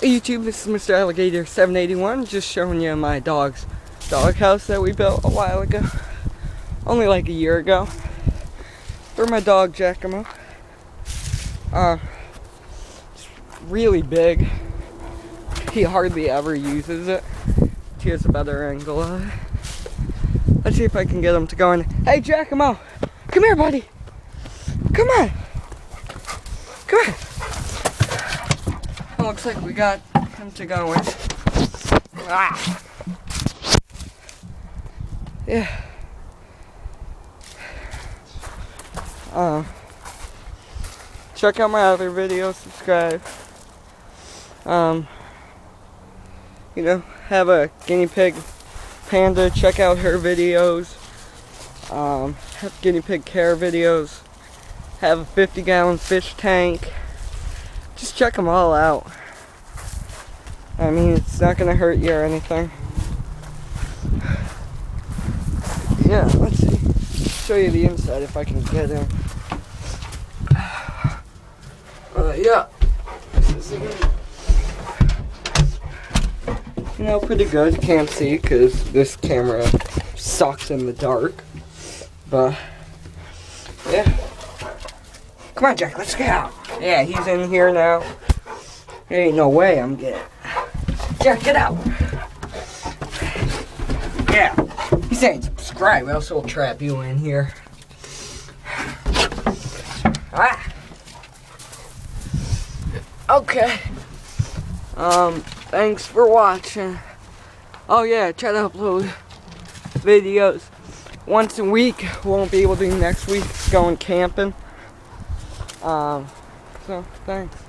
Hey YouTube, this is Mr. Alligator 781, just showing you my dog's doghouse that we built a while ago. Only like a year ago. For my dog Giacomo. It's really big. He hardly ever uses it. Here's a better angle of it. Let's see if I can get him to go in. Hey Giacomo! Come here, buddy! Come on! Come on! Looks like we got him to go in. Ah. Yeah. Check out my other videos, subscribe. You know, have a guinea pig panda, check out her videos. Have guinea pig care videos. Have a 50-gallon fish tank. Just check them all out. I mean, it's not gonna hurt you or anything. Yeah, let's see. Show you the inside if I can get in. Yeah. This is you know, pretty good. Can't see because this camera sucks in the dark. But yeah. Come on, Jack. Let's get out. Yeah, he's in here now. There ain't no way I'm getting. Jack, get out. Yeah. He's saying subscribe, else we'll trap you in here. Ah. Okay. Thanks for watching. Oh yeah, try to upload videos once a week. Won't be able to next week. Going camping. So thanks.